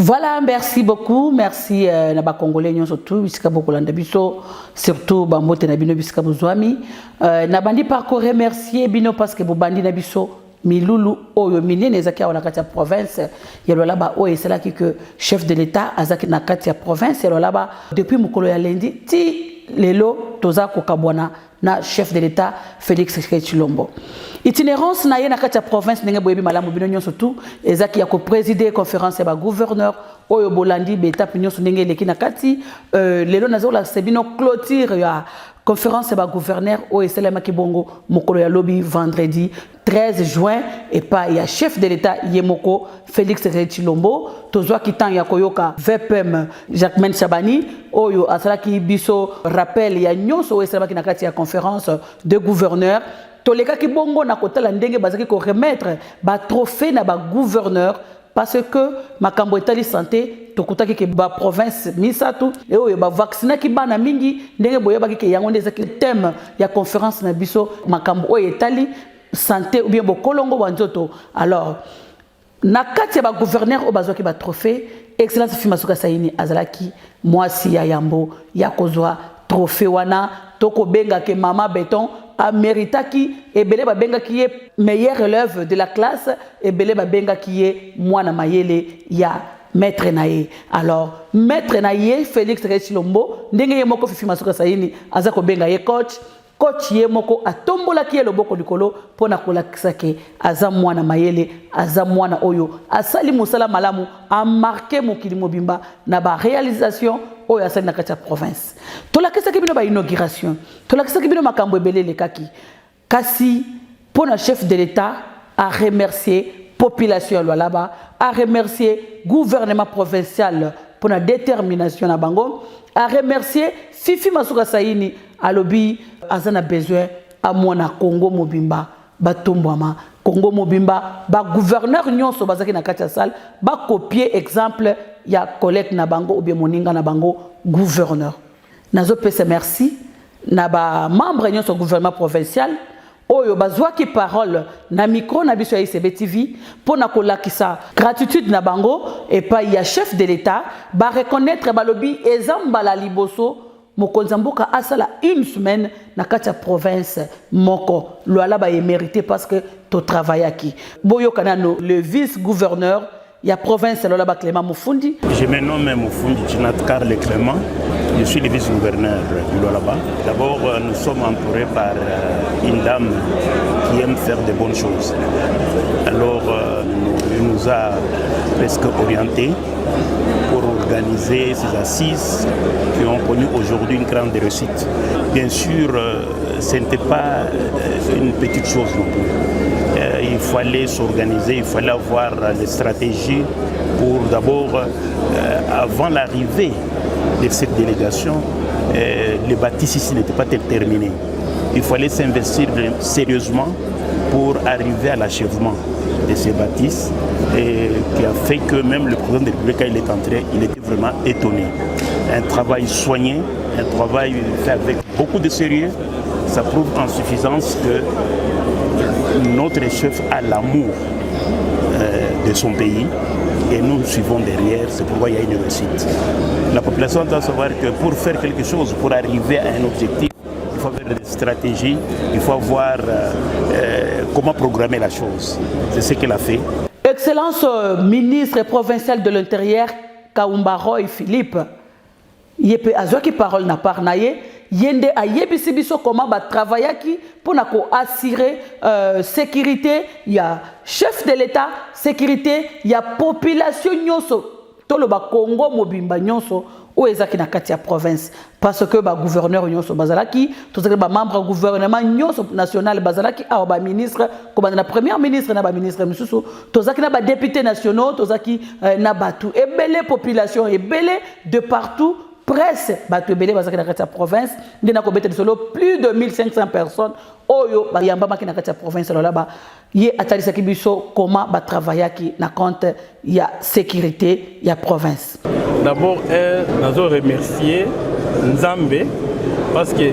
Voilà, merci beaucoup. Merci Naba Congolais surtout, bisika beaucoup landabiso, surtout Bambote Nabino bisika bozwami. Nabandi par remercier bino parce que bobandi nabiso milulu oyo minene ezaki na kati ya province yelo laba oyo c'est là que chef de l'état azaki na kati ya province yelo laba depuis mukolo ya lundi ti lelo toza kokabwana na chef de l'état Félix Tshisekedi. Itinérance na ye na kati ya province ndenge boyebi malamu bino nyonso tout ezaki ya ko présider conférence ya ba gouverneur oyo bolandi be étape nyonso ndenge leki na kati lelo nazola sebino clôture ya conférence ya ba gouverneur oyo esalema kibongo mokolo ya lobi vendredi 13 juin et pas ya chef de l'état yemoko Félix Tshisekedi tozwa kitan ya koyoka VPM Jacquemaine Chabani oyo asalaki biso rappel ya nyonso oyo esalema na kati ya conférence de gouverneur toleka ki bongo na kotala ndenge bazaki ko remettre ba trophée na ba gouverneur parce que makambo etali santé tokutaki ke ba province misatu et oyo ba vacciner ki bana mingi ndenge boyebaki ke yango ndezaki thème ya conférence na biso makambo oyo etali santé ou bien bokolongo banzoto. Alors na kati ya ba gouverneur o bazwaki ba trophée excellence Fimasuka Saini azalaki mwasi ya yambo ya kozwa trophée wana toko benga ke mama béton a méritaki et belé ba benga qui est meilleur élève de la classe et belé ba benga qui est mwana mayele ya maître naye. Alors maître naye Félix Tshisekedi ndenge ye moko Fimasuka Saini azako benga ye coach ye moko atombola ki loboko likolo pona kolakisa ke aza mwana mayele aza mwana oyo asali musala malamu a marqué mokili mobimba na ba réalisation oyo asali na kati ya province. Tolakisa ki bino ba inauguration tolakisa ki bino makambo ebelele kaki kasi pona chef de l'état a remercier population ya là-bas, a remercier gouvernement provincial pour la détermination na bango, a remercier Fifi Masuka Saini alobi azana besoin à mona Congo mobimba batombwama Congo mobimba ba gouverneur nyonso bazaki na kati ya salle ba copier exemple ya collègue na bango ou bien moninga na bango gouverneur. Nazo pesa merci na ba membre nyonso gouvernement provincial oyo bazwaki parole na micro na biso ya ICB TV pour na kolakisa gratitude na bango et pas ya chef de l'état ba reconnaître balobi ezambala liboso mokonzi mboka asala une semaine na kati ya province moko loala ba mérité parce que to travaillaki boyo kanano le vice gouverneur ya province loala ba Clément Mufundi. Je me nomme Mufundi Chinat Karl Clément. Je suis le vice-gouverneur de Lualaba. D'abord, nous sommes entourés par une dame qui aime faire de bonnes choses. Alors, elle nous a presque orientés pour organiser ces assises qui ont connu aujourd'hui une grande réussite. Bien sûr, ce n'était pas une petite chose non plus. Il fallait s'organiser, il fallait avoir des stratégies pour d'abord, avant l'arrivée de cette délégation, les bâtisses ici n'étaient pas terminées. Il fallait s'investir sérieusement pour arriver à l'achèvement de ces bâtisses et qui a fait que même le président de la République, quand il est entré, il était vraiment étonné. Un travail soigné, un travail fait avec beaucoup de sérieux, ça prouve en suffisance que notre chef a l'amour de son pays. Et nous suivons derrière, c'est pourquoi il y a une réussite. La population doit savoir que pour faire quelque chose, pour arriver à un objectif, il faut avoir des stratégies, il faut voir comment programmer la chose. C'est ce qu'elle a fait. Excellence ministre provincial de l'Intérieur, Kaumba Roy Philippe, Yepe Azwaki parole na parnaye, Yende a yebisi biso comment ba travaillaki pour na ko assurer sécurité, il y a chef de l'état, sécurité, il y a population nyonso, tolo ba Congo mobimba nyonso ou ezaki na kati ya province parce que ba gouverneur nyonso bazalaki, tous ba membre gouvernement nyonso national bazalaki a ba ministre comme na premier ministre na ba ministre misusu, tozaki na ba députés nationaux, tozaki na batu ebele population ebele de partout. Presse batu belé bazaki na kati ya province ndina ko bete solo plus de 1500 personnes oyo ba yamba maki na kati ya province là-bas ye atalisa kibiso comment ba travaillaki na compte ya sécurité ya province. D'abord nazo remercier Nzambe parce que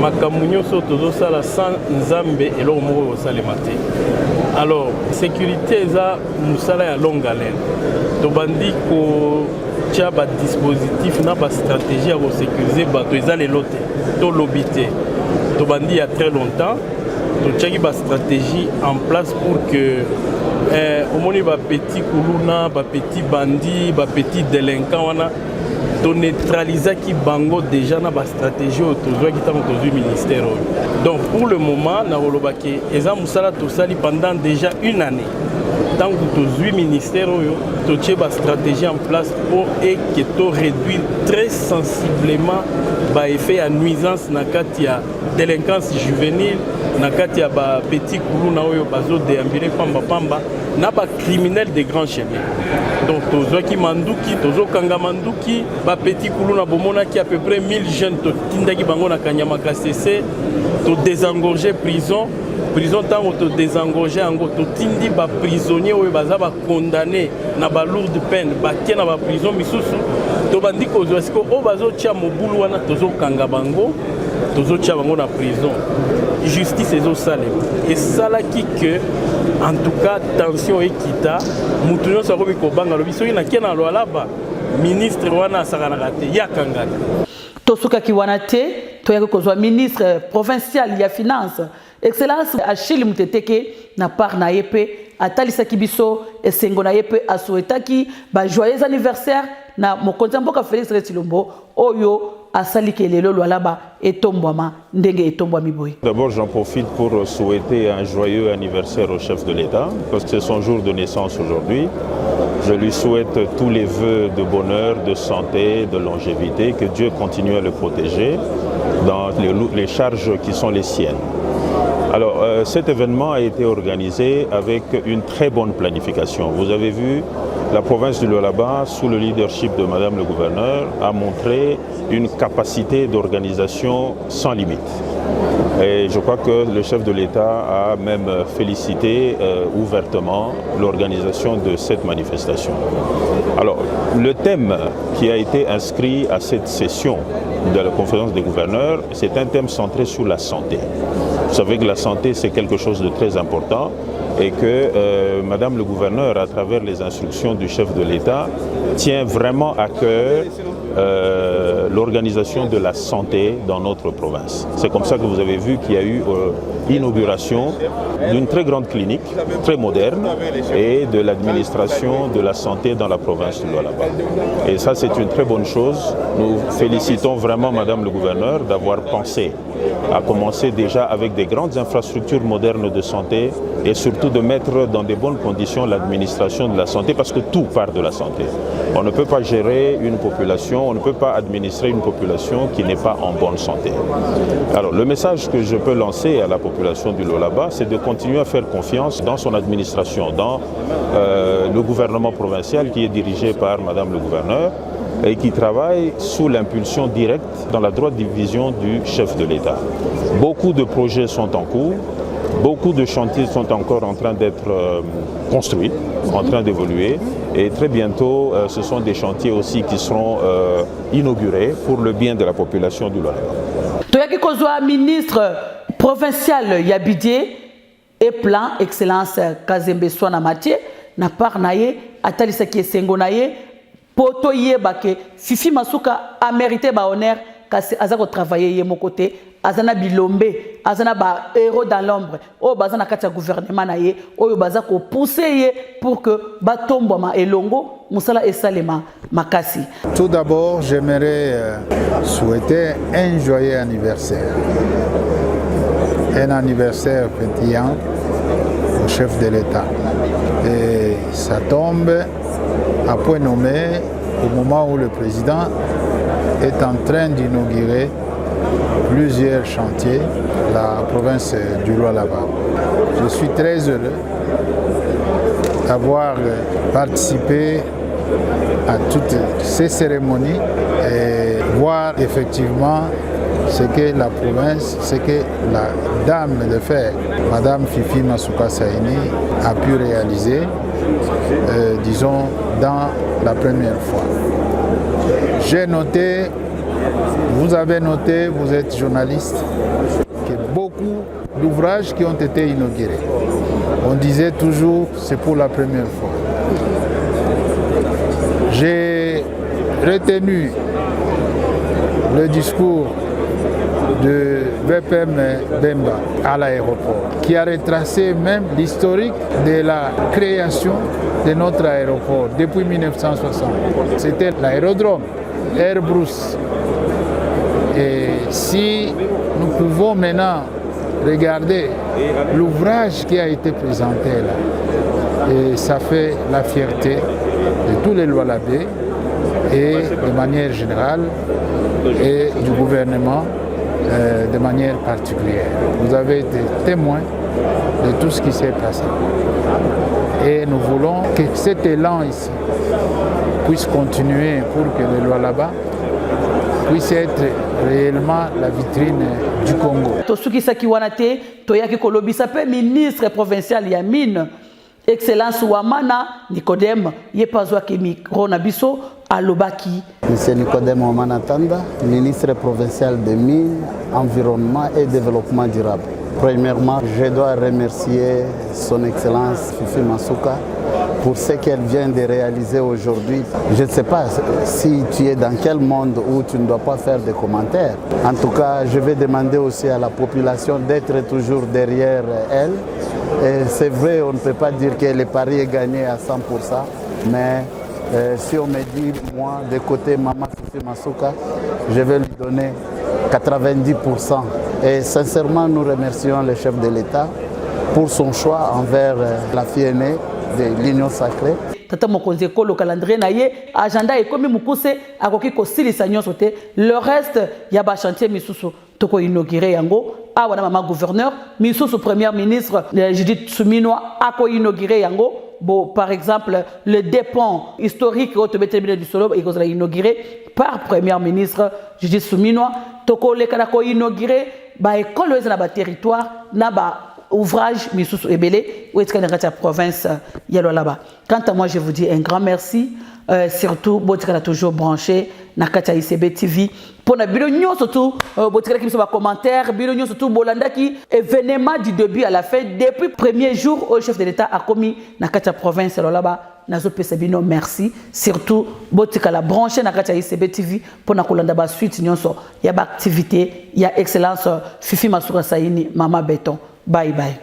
makambo nyonso tozosala sans nzambe eloko moko kosalema te. Alors sécurité eza mosala ya longue haleine, tobandi kotia badispositif na bastratégie ya kosécurize bato eza lelo te tolobi te, tobandi ya très longtemps totiaki bastratégie en place pour que omoni bapeti kuluna bapeti bandi bapeti délinquant wana toneutralisaki bango déjà na bastratégie oyo tozwaki ntango tozwi ministère oyo. Donc pour le moment nakolobaki eza mosala tosali pendant déjà une année ntango tozwi ministère oyo totie bastratégie en place pour eke to réduire très sensiblement baeffet ya nuisance na kati ya délinquance juvénile na kati ya bapeti kuluna oyo bazodéambule pamba na bacriminel de grand chemin. Donc tozwaki manduki tozokanga manduki bapeti kuluna bomonaki à peu près 1000 jeunes totindaki bango na Kanyama KCC to désengorger prison ntango to désengorger yango totindi baprisonnier oyo baza bacondamné na balourde peine batie na baprison misusu tobandi kozwa siko oyo bazotia mobulu wana tozokanga bango tozotia bango na prison. Justice ezosalema esalaki que en tout cas tension ekita mutu nyonso akoki kobanga lobi soki nakie na lwalaba ministre wana asakanaka te yakangaka tosukaki wana te toyaki kozwa ministre provincial ya finance excellence Achille Muteteke na part na ye mpe atalisaki biso esengo na ye mpe asouetaki joyeux anniversaire na mokonzi ya mboka Félix Tshilombo oyo asaliki lelo lwalaba etombwama ndenge etombwami boye. D'abord, j'en profite pour souhaiter un joyeux anniversaire au chef de l'État, parce que c'est son jour de naissance aujourd'hui. Je lui souhaite tous les vœux de bonheur, de santé, de longévité, que Dieu continue à le protéger dans les charges qui sont les siennes. Alors, cet événement a été organisé avec une très bonne planification. Vous avez vu, la province du Lualaba, sous le leadership de Madame le gouverneur, a montré une capacité d'organisation sans limite. Et je crois que le chef de l'État a même félicité ouvertement l'organisation de cette manifestation. Alors, le thème qui a été inscrit à cette session de la conférence des gouverneurs, c'est un thème centré sur la santé. Vous savez que la santé, c'est quelque chose de très important et que Madame le gouverneur, à travers les instructions du chef de l'État, tient vraiment à cœur l'organisation de la santé dans notre province. C'est comme ça que vous avez vu qu'il y a eu l'inauguration d'une très grande clinique, très moderne, et de l'administration de la santé dans la province du Lualaba. Et ça, c'est une très bonne chose. Nous félicitons vraiment Madame le gouverneur d'avoir pensé à commencer déjà avec des grandes infrastructures modernes de santé et surtout de mettre dans de bonnes conditions l'administration de la santé, parce que tout part de la santé. On ne peut pas gérer une population, on ne peut pas administrer une population qui n'est pas en bonne santé. Alors le message que je peux lancer à la population du Lualaba, c'est de continuer à faire confiance dans son administration, dans le gouvernement provincial qui est dirigé par Madame le gouverneur et qui travaille sous l'impulsion directe dans la droite division du chef de l'État. Beaucoup de projets sont en cours, beaucoup de chantiers sont encore en train d'être construits, en train d'évoluer, et très bientôt ce sont des chantiers aussi qui seront inaugurés pour le bien de la population du Lualaba. Toyaki kozwa ministre provincial ya budget et plan excellence Kazembe Swana Mathieu na part na ye atalisaki esengo na ye poto yeba ke Fifi Masuka a mérité ba honneur kasi azako travailler ye mokote azana bilombe azana ba héros dans l'ombre o bazana kati gouvernement na ye oyo bazako pousser ye pour que batomboma elongo musala esalema makasi. Tout d'abord, j'aimerais souhaiter un joyeux anniversaire. Un anniversaire pétillant au chef de l'État. Et ça tombe à point nommé au moment où le président est en train d'inaugurer plusieurs chantiers de la province du Lualaba. Je suis très heureux d'avoir participé à toutes ces cérémonies et voir effectivement ce que la province, ce que la dame de fer, Madame Fifi Masuka Saini, a pu réaliser, disons, dans la première fois. J'ai noté Vous avez noté, vous êtes journaliste, que beaucoup d'ouvrages qui ont été inaugurés. On disait toujours c'est pour la première fois. J'ai retenu le discours de VPM Bemba à l'aéroport, qui a retracé même l'historique de la création de notre aéroport depuis 1960. C'était l'aérodrome Airbus. Et si nous pouvons maintenant regarder l'ouvrage qui a été présenté là, et ça fait la fierté de tous les Lualabais et de manière générale et du gouvernement de manière particulière. Vous avez été témoin de tout ce qui s'est passé. Et nous voulons que cet élan ici puisse continuer pour que le Lualaba puisse être réellement la vitrine du Congo. Tosukisaki wana te toyaki kolobisa pe ministre provincial ya mine Excellence Wamana Nicodème yepazwaki micro na biso alobaki. Monsieur Nicodème Wamana Tanda, ministre provincial des Mines, Environnement et Développement durable. Premièrement, je dois remercier son Excellence Fifi Masuka pour ce qu'elle vient de réaliser aujourd'hui. Je ne sais pas si tu es dans quel monde où tu ne dois pas faire de commentaires. En tout cas, je vais demander aussi à la population d'être toujours derrière elle. C'est vrai, on ne peut pas dire que le pari est gagné à 100%, mais si on me dit, moi, de côté Maman Fifi Masuka, je vais lui donner 90%. Et sincèrement, nous remercions le chef de l'État pour son choix envers la fille aînée de l'Union sacrée. Tata mokonzi ekolo calendrier na ye agenda ekomi mukuse akoki kosilisa nyonso te. Le reste ya ba chantier misusu toko inaugurer yango awa na mama gouverneur misusu premier ministre Judith Suminwa ako inaugurer yango. Bon, par exemple, le dépôt historique au Tébété du Solo est inauguré par premier ministre Judith Suminwa. Toko le kanako inauguré ba école na ba territoire na ba ouvrage misusu ebele ou est-ce que dans la province yalo là-bas. Quant à moi, je vous dis un grand merci. Surtout botikala toujours branché na kati ICB TV pour na bino nyo surtout botikala ki so ba commentaire bino nyo surtout bolanda ki événement du début à la fin depuis premier jour au chef de l'État a commis na kati province yalo là-bas nazo pesa bino merci surtout botikala branché na kati ICB TV pour na kolanda ba suite nyonso ya ba activité ya excellence Fifi Masuka Saini Mama Béton. Bye bye.